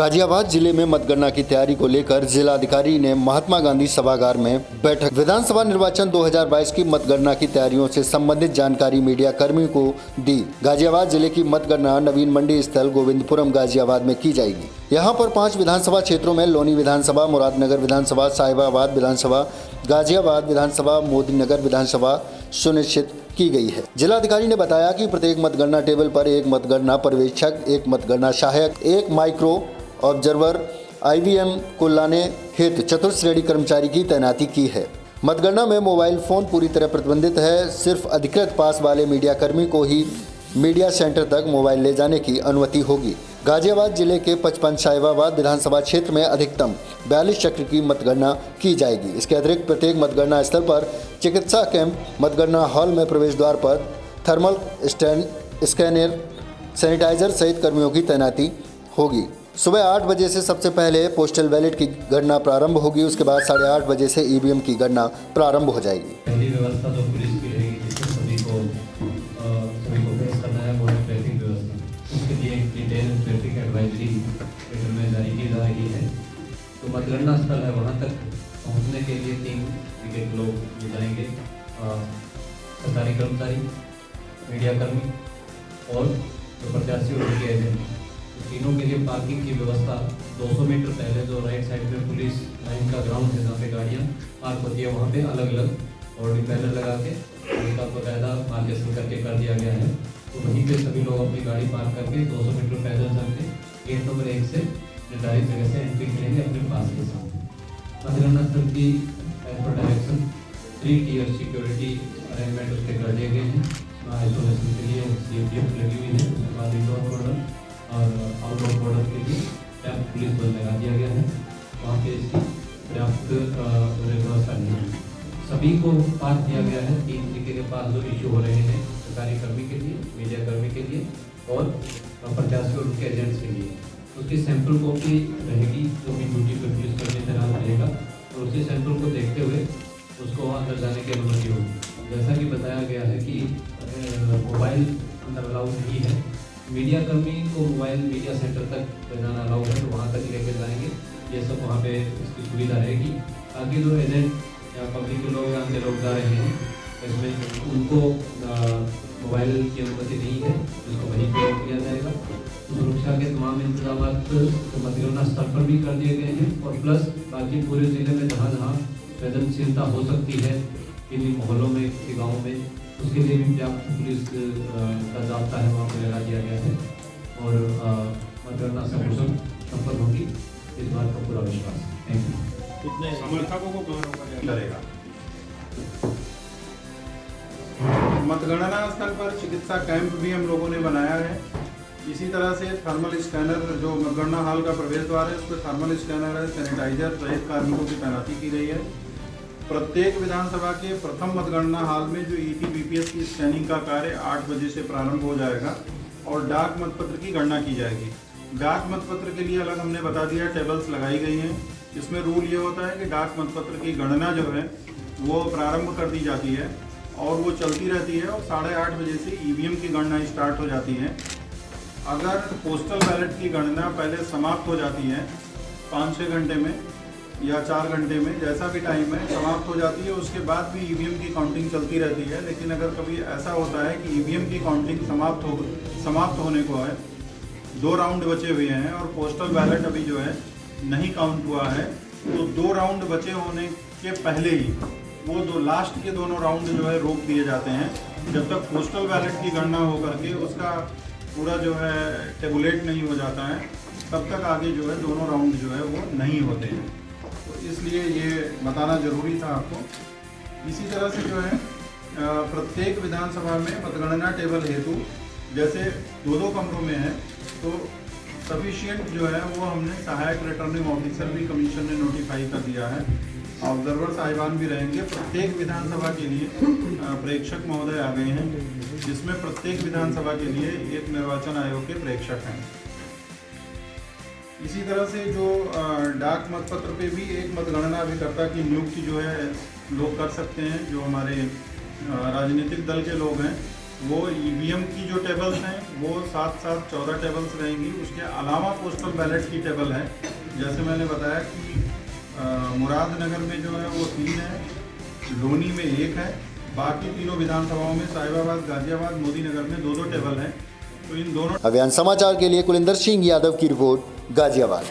गाजियाबाद जिले में मतगणना की तैयारी को लेकर जिलाधिकारी ने महात्मा गांधी सभागार में बैठक विधानसभा निर्वाचन 2022 की मतगणना की तैयारियों से संबंधित जानकारी मीडिया कर्मियों को दी। गाजियाबाद जिले की मतगणना नवीन मंडी स्थल गोविंदपुरम गाजियाबाद में की जाएगी। यहां पर 5 विधानसभा क्षेत्रों में लोनी विधानसभा, मुरादनगर विधानसभा, साहिबाबाद विधानसभा, गाजियाबाद विधानसभा, मोदीनगर विधानसभा सुनिश्चित की गई है। जिलाधिकारी ने बताया कि प्रत्येक मतगणना टेबल पर एक मतगणना पर्यवेक्षक, एक मतगणना सहायक, एक माइक्रो ऑब्जर्वर IVM को लाने हेतु चतुर्थ श्रेणी कर्मचारी की तैनाती की है। मतगणना में मोबाइल फोन पूरी तरह प्रतिबंधित है। सिर्फ अधिकृत पास वाले मीडिया कर्मी को ही मीडिया सेंटर तक मोबाइल ले जाने की अनुमति होगी। गाजियाबाद जिले के 55 साहिबाबाद विधानसभा क्षेत्र में अधिकतम 42 चक्र की मतगणना की जाएगी। इसके अतिरिक्त प्रत्येक मतगणना स्थल पर चिकित्सा कैंप, मतगणना हॉल में प्रवेश द्वार पर थर्मल स्कैनर, सैनिटाइजर सहित कर्मियों की तैनाती होगी। सुबह 8 बजे से सबसे पहले पोस्टल बैलेट की गणना प्रारंभ होगी। उसके बाद 8:30 बजे से EVM की गणना प्रारंभ हो जाएगी। पहली व्यवस्था तो पुलिस की रहेगी, जिससे सभी को फेस करना है, वो है ट्रैफिक व्यवस्था। उसके लिए एक डिटेल ट्रैफिक एडवाइजरी में जारी की जा रही है। तो मतगणना स्थल है, वहाँ तक पहुँचने के लिए 3 टिकट लोग जाएंगे, सरकारी कर्मचारी, मीडिया कर्मी और जो प्रत्याशी और उनके एजेंट। तीनों के लिए पार्किंग की व्यवस्था 200 मीटर पहले जो राइट साइड में पुलिस लाइन का ग्राउंड है, जहाँ पे गाड़ियाँ पार्क होती है, वहाँ पे अलग अलग और डिपेंडर लगा के उनका बाकायदा मार्केशन करके कर दिया गया है। तो वहीं पे सभी लोग अपनी गाड़ी पार्क करके 200 मीटर पैदल चल के गेट नंबर 1 से निर्धारित जगह से एंट्री करेंगे अपने पास के साथ। मतगणना स्थल की as per direction 3 tier security arrangement उसके कर दिए गए हैं। आइसोलेशन के लिए CFTF लगी हुई है। उसके बाद इंडोर बॉर्डर और आउटडोर बॉर्डर के लिए पर्याप्त पुलिस बल लगा दिया गया है। वहाँ पे इसकी पर्याप्त व्यवस्था नहीं है। सभी को पास दिया गया है 3 तरीके के पास जो इश्यू हो रहे हैं, सरकारी कर्मी के लिए, मीडिया कर्मी के लिए और प्रत्याशी और उनके एजेंट्स के लिए। उसकी सैंपल कॉपी रहेगी, जो भी ड्यूटी पर पुलिस कर्मी तैनात रहेगा, और उसी सैंपल को देखते हुए उसको अंदर जाने की अनुमति होगी। जैसा कि बताया गया है कि मोबाइल अंदर अलाउ नहीं है। मीडिया कर्मी को मोबाइल मीडिया सेंटर तक जाना अलाउ है, तो वहाँ तक लेकर जाएंगे। ये सब वहाँ पे इसकी सुविधा रहेगी। बाकी जो एजेंट या पब्लिक के लोग या अन्य लोग जा रहे हैं, इसमें उनको मोबाइल की अनुमति नहीं है, जिसको वहीं पर किया जाएगा। सुरक्षा के तमाम इंतजाम मतगणना स्थल पर भी कर दिए गए हैं, और प्लस बाकी पूरे ज़िले में जहाँ जहाँ संवेदनशीलता हो सकती है, किन्हीं मोहल्लों में, किसी गाँव में, उसके लिए भी पर्याप्त पुलिस का जाब्ता है, वहाँ पर लगा दिया गया है। और मतगणना सफल होगी, इस बात का पूरा विश्वास है। Thank you. कितने समर्थकों को कवर करेगा? मतगणना स्थल पर चिकित्सा कैंप भी हम लोगों ने बनाया है। इसी तरह से थर्मल स्कैनर, जो मतगणना हॉल का प्रवेश द्वार है, उस पर थर्मल स्कैनर है, सैनिटाइजर सहित कार्मिकों की तैनाती की गई है। प्रत्येक विधानसभा के प्रथम मतगणना हॉल में जो ET-BPS की स्कैनिंग का कार्य 8 बजे से प्रारंभ हो जाएगा और डाक मतपत्र की गणना की जाएगी। डाक मतपत्र के लिए अलग हमने बता दिया, टेबल्स लगाई गई हैं। इसमें रूल ये होता है कि डाक मतपत्र की गणना जो है वो प्रारंभ कर दी जाती है और वो चलती रहती है, और 8:30 बजे से EVM की गणना स्टार्ट हो जाती है। अगर पोस्टल बैलेट की गणना पहले समाप्त हो जाती है 5-6 घंटे में या 4 घंटे में, जैसा भी टाइम है, समाप्त हो जाती है, उसके बाद भी EVM की काउंटिंग चलती रहती है। लेकिन अगर कभी ऐसा होता है कि EVM की काउंटिंग समाप्त होने को है, 2 राउंड बचे हुए हैं और पोस्टल बैलेट अभी जो है नहीं काउंट हुआ है, तो 2 राउंड बचे होने के पहले ही वो लास्ट के दोनों राउंड जो है रोक दिए जाते हैं, जब तक पोस्टल बैलेट की गणना हो करके उसका पूरा जो है टेबुलेट नहीं हो जाता है, तब तक आगे जो है दोनों राउंड जो है वो नहीं होते हैं। तो इसलिए ये बताना ज़रूरी था आपको। इसी तरह से जो है प्रत्येक विधानसभा में मतगणना टेबल हेतु जैसे 2-2 कमरों में है, तो सफिशिएंट जो है वो हमने सहायक रिटर्निंग ऑफिसर भी कमीशन ने नोटिफाई कर दिया है। ऑब्जर्वर साहिबान भी रहेंगे। प्रत्येक विधानसभा के लिए प्रेक्षक महोदय आ गए हैं, जिसमें प्रत्येक विधानसभा के लिए एक निर्वाचन आयोग के प्रेक्षक हैं। इसी तरह से जो डाक मतपत्र पे भी एक मतगणना अभिकर्ता की नियुक्ति जो है लोग कर सकते हैं। जो हमारे राजनीतिक दल के लोग हैं वो ईवीएम की जो टेबल्स हैं वो 7-7 14 टेबल्स रहेंगी। उसके अलावा पोस्टल बैलेट की टेबल है। जैसे मैंने बताया कि मुरादनगर में जो है वो 3 है, लोनी में 1 है, बाकी तीनों विधानसभाओं में साहिबाबाद, गाजियाबाद, मोदीनगर में 2-2 टेबल हैं। तो इन दोनों अभियान समाचार के लिए कुलिंदर सिंह यादव की रिपोर्ट, गाजियाबाद।